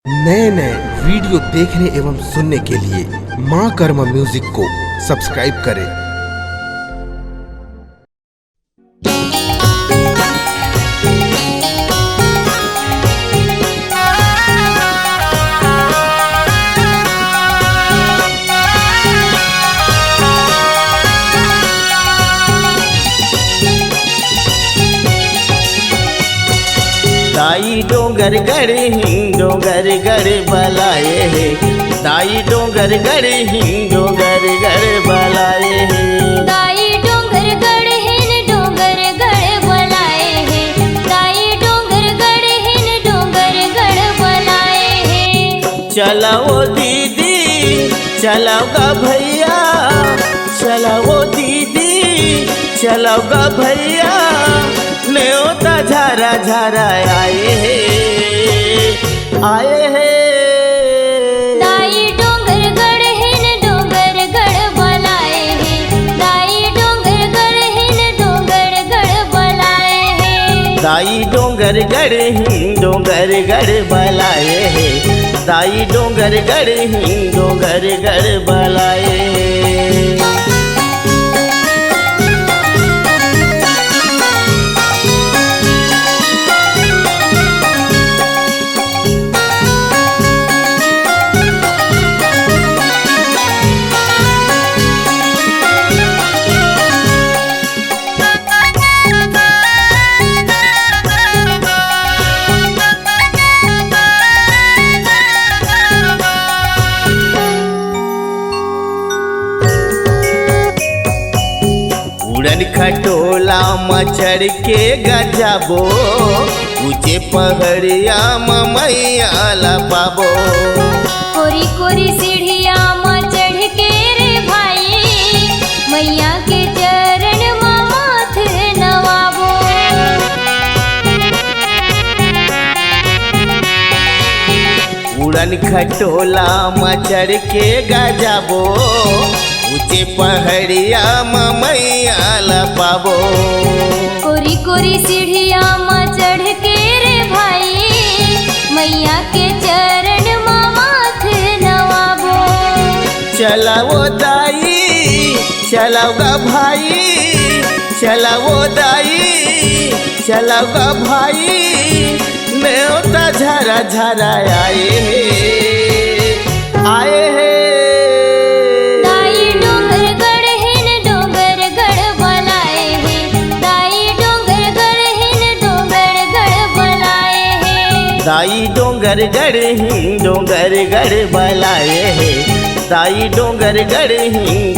नए नए वीडियो देखने एवं सुनने के लिए माँ कर्मा म्यूजिक को सब्सक्राइब करें। दाई डोंगर गढ़ डोंगर गढ़ बलाए है। दाई डोंगर गढ़ डोंगर गढ़ बलाए है। दाई डोंगर गढ़ डोंगर गढ़ बलाए है। दाई डोंगर गढ़ डोंगर गढ़ बलाए है। चलाओ दीदी चलाओगा भैया, चलाओ दीदी चलाओगा भैया, न्योता झारा झारा आए है। दाई डोंगर गढ़ डोंगर गढ़ बलाए है। दाई डोंगर गढ़ डोंगर गढ़ बलाए है। दाई डोंगर गढ़ डोंगर गढ़ बलाए है। दाई डोंगर गढ़ डोंगर गढ़ बलाए है। उड़न खटोला मचड़ के गजाबो, ऊंचे पहाड़िया मैया लपाबो। कोरी कोरी सीढ़िया माँ चढ़ के रे भाई, मैया के चरण माँ माथ नवाबो। उड़न खटोला मचड़ के गजाबो, ऊंचे पहाड़िया मैया लपाबो। कोरी कोरी सीढ़िया माँ चढ़ के रे भाई, मैया के चरण माँ माथ नवाबो। चलाओ दाई चलाओगा भाई, चलाओ दाई चलाओगा भाई, न्योता झरा झरा आए है। दाई डोंगर गढ़ डोंगर गढ़ बलाए है। दाई डोंगर गढ़ डोंगर गढ़ बलाए है। दाई डोंगर गढ़ डोंगर गढ़ बलाए है। दाई डोंगर गढ़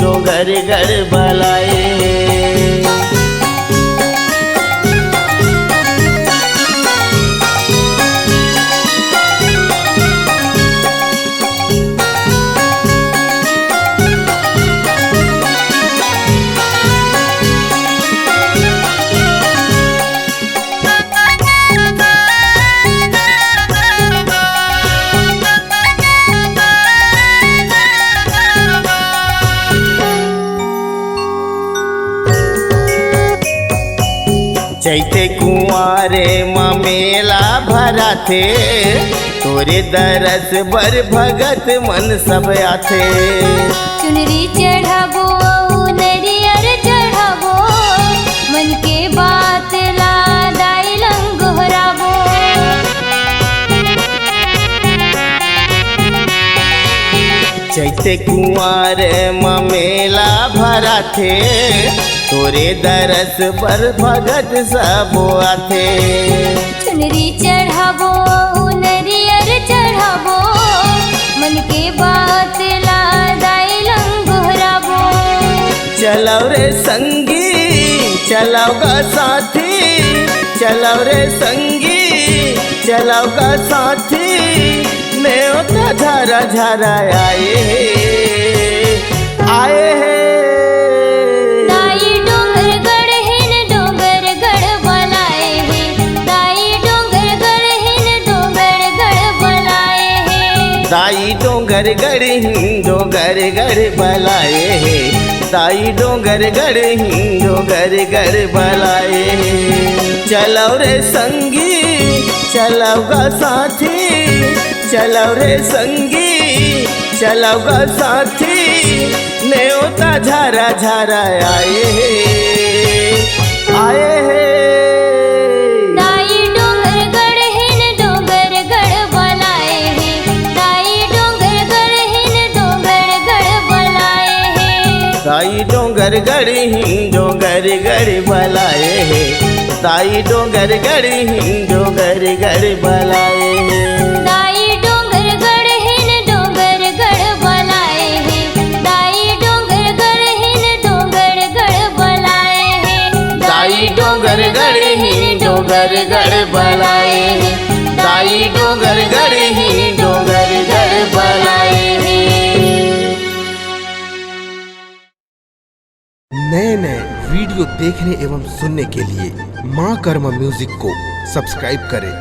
डोंगर गढ़ बलाए है। चैते कुंवारे माँ मेला भरा थे, तोरे दरस बर भगत मन सब आथे। चुनरी चढ़ाबो नरियर चढ़ाबो, मन के बात ला दाई लंगोहराबो। चैते कुंवारे माँ मेला भरा थे, तोरे दरस पर भगत सब आथे। चुनरी चढ़ाबो नरियर चढ़ाबो, मन के बात ला दाई लंगोहराबो। चलाओ रे संगी चलाओगा साथी, चलाओ रे संगी चलाओगा साथी, न्योता झरा झरा आए है। दाई डोंगर गढ़ डोंगर गढ़ बलाए है। दाई डोंगर गढ़ डोंगर गढ़ बलाए है। दाई डोंगर गढ़ डोंगर गढ़ बलाए है। दाई डोंगर गढ़ डोंगर गढ़ बलाए है। चलाओ रे संगी चलाओगा साथी, चलो रे संगी चलो ग साथी नेवता झारा झारा आए हे आए हे दाई डोंगर गड हिन डोंगर गड बोलाए हे दाई डोंगर गड हिन डोंगर गड बोलाए हे ताई डोंगर गड़ डोंगर गड़ बलाए हे ताई डोंगर गड़ डोंगर गड़ बलाए हे दाई डोंगर गड हिन डोंगर गड बोलाए हे दाई डोंगर गड हिन डोंगर गड बोलाए हे ताई डोंगर गड़ डोंगर गड़ बलाए हे ताई डोंगर गड़ डोंगर गड़ बलाए हे नए नए वीडियो देखने एवं सुनने के लिए माँ कर्मा म्यूजिक को सब्सक्राइब करें